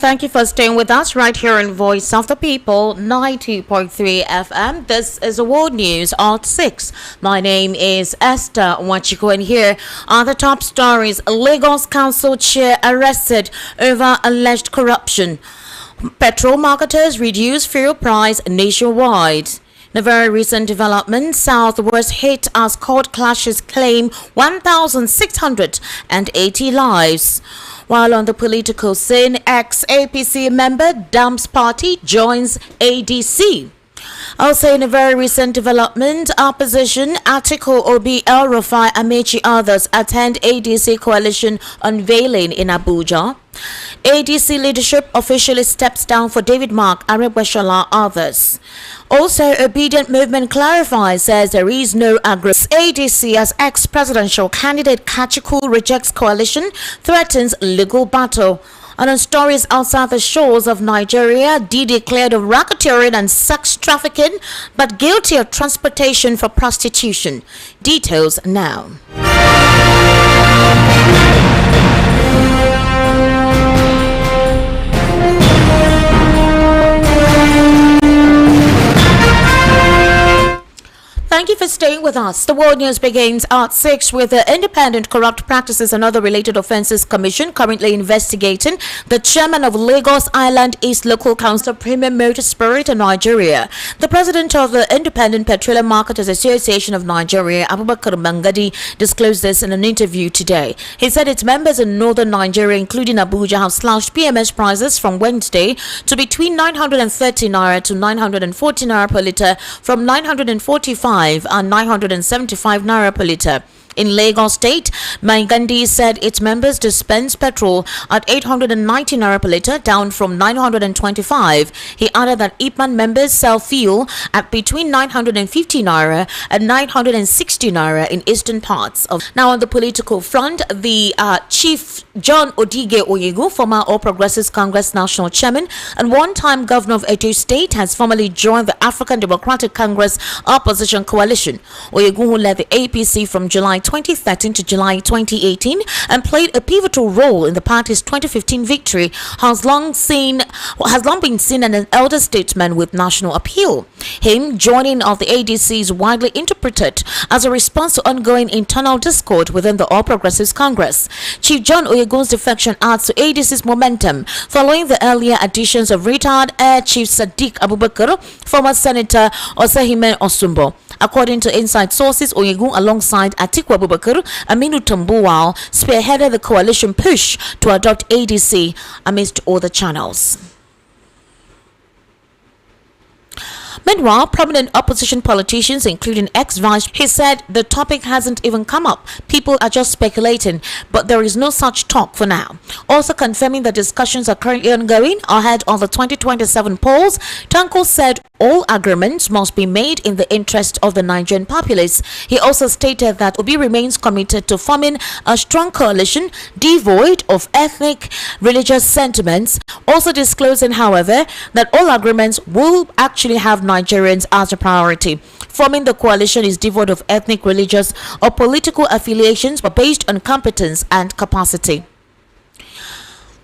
Thank you for staying with us right here in Voice of the People, 90.3 FM. This is the World News at 6. My name is Esther Wachiko, and here are the top stories. Lagos Council Chair arrested over alleged corruption. Petrol marketers reduce fuel price nationwide. In a very recent development, South was hit as court clashes claim 1,680 lives. While on the political scene, ex-APC member dumps party joins ADC. Also in a very recent development, opposition Atiku Obi El Rufai Amechi others attend ADC coalition unveiling in Abuja. ADC leadership officially steps down for David Mark, Arebweshala others. Also, Obedient Movement clarifies, says there is no agreement. ADC as ex-presidential candidate Kachiku rejects coalition, threatens legal battle. And on stories outside the shores of Nigeria, D declared of racketeering and sex trafficking, but guilty of transportation for prostitution. Details now. Thank you for staying with us. The World News begins at 6 with the Independent Corrupt Practices and Other Related Offences Commission currently investigating the chairman of Lagos Island East Local Council Premium Motor Spirit in Nigeria. The president of the Independent Petroleum Marketers Association of Nigeria, Abubakar Mangadi, disclosed this in an interview today. He said its members in northern Nigeria, including Abuja, have slashed PMS prices from Wednesday to between 930 naira to 940 naira per litre, from 945 and 975 naira per litre. In Lagos State, Mangandi said its members dispense petrol at 890 naira per litre, down from 925. He added that IPMAN members sell fuel at between 950 naira and 960 naira in eastern parts of. Now, on the political front, the Chief John Odige Oyegu, former All Progressives Congress national chairman and one-time governor of Edo State, has formally joined the African Democratic Congress opposition coalition. Oyegu, who led the APC from July 2013 to July 2018 and played a pivotal role in the party's 2015 victory, has long been seen as an elder statesman with national appeal. Him joining of the ADC is widely interpreted as a response to ongoing internal discord within the All Progressives Congress. Chief John Oyegun's defection adds to ADC's momentum following the earlier additions of retired Air Chief Sadiq Abubakar, former Senator Osahime Osumbo. According to inside sources, Oyegun alongside Atiku Abubakar, Aminu Tambuwal spearheaded the coalition push to adopt ADC amidst all the channels. Meanwhile, prominent opposition politicians, including ex-vice, he said the topic hasn't even come up. People are just speculating, but there is no such talk for now. Also confirming that discussions are currently ongoing ahead of the 2027 polls, Tanko said all agreements must be made in the interest of the Nigerian populace. He also stated that Obi remains committed to forming a strong coalition devoid of ethnic, religious sentiments, also disclosing, however, that all agreements will actually have Nigerians as a priority. Forming the coalition is devoid of ethnic, religious, or political affiliations, but based on competence and capacity.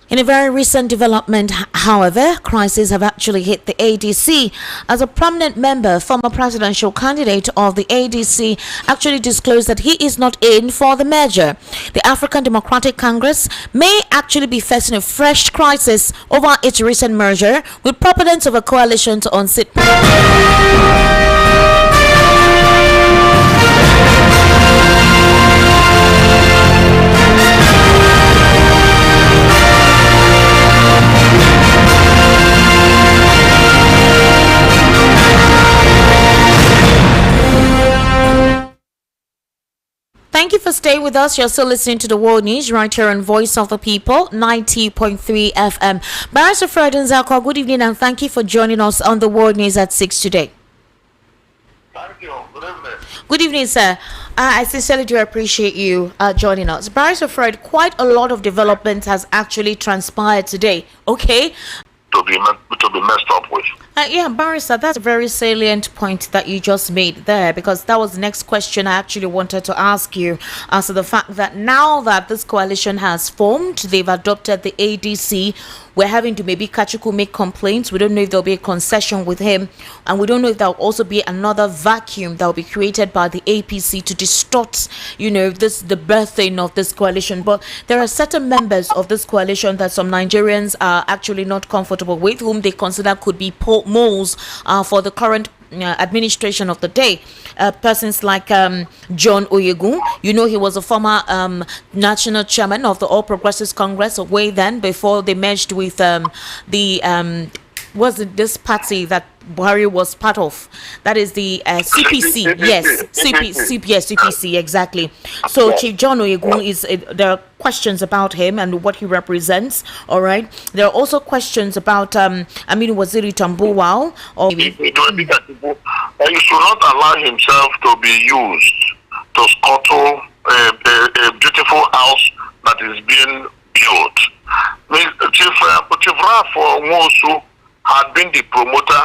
In a very recent development, however, crises have actually hit the ADC as a prominent member, former presidential candidate of the ADC, actually disclosed that he is not in for the merger. The African Democratic Congress may actually be facing a fresh crisis over its recent merger, with proponents of a coalition to unseat. Thank you for staying with us. You're still listening to the World News right here on Voice of the People, 90.3 FM. Barrister Fred Nzakwa, good evening and thank you for joining us on the World News at 6 today. Thank you. Good evening. Good evening, sir. I sincerely do appreciate you joining us. Barrister Fred, quite a lot of development has actually transpired today, okay? To be messed up with. Yeah, Barrister, that's a very salient point that you just made there, because that was the next question I actually wanted to ask you as to the fact that now that this coalition has formed, they've adopted the ADC. We're having to maybe Kachuku make complaints. We don't know if there'll be a concession with him, and we don't know if there'll also be another vacuum that will be created by the APC to distort, the birthing of this coalition. But there are certain members of this coalition that some Nigerians are actually not comfortable with, whom they consider could be moles for the current administration of the day. Persons like John Oyegun, he was a former national chairman of the All Progressives Congress way then, before they merged with was it this party that Buhari was part of? That is the CPC. Yes, CPC, exactly. So Chief John Oyegun there are questions about him and what he represents. All right. There are also questions about Waziri Tambuwal. Or he should not allow himself to be used to scuttle a beautiful house that is being built. Chief Rafo Nwosu had been the promoter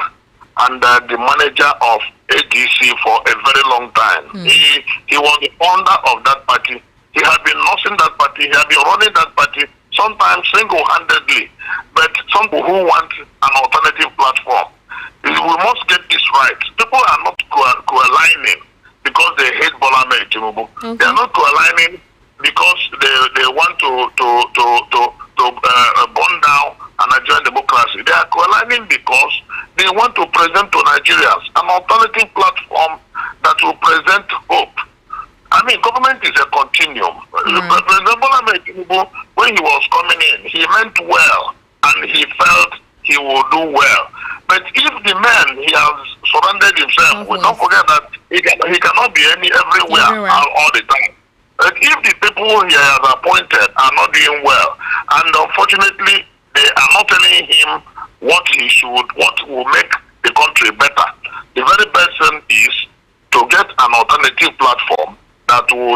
and the manager of ADC for a very long time. He was the founder of that party. He had been nursing that party. He had been running that party, sometimes single-handedly. But some people who want an alternative platform, we must get this right. People are not co-aligning because they hate Bola Ahmed Tinubu. Okay. They are not co-aligning because they want to burn down a Nigerian democracy. They are co-aligning because they want to present to Nigerians an alternative platform that will present hope. I mean, government is a continuum. President Bola Ahmed Tinubu, when he was coming in, he meant well and he felt he would do well. But if the man he has surrounded himself with, don't forget that he cannot be everywhere all the time. But if the people he has appointed are not doing well, and unfortunately they are not telling him what will make the country better, the very best thing is to get an alternative platform that will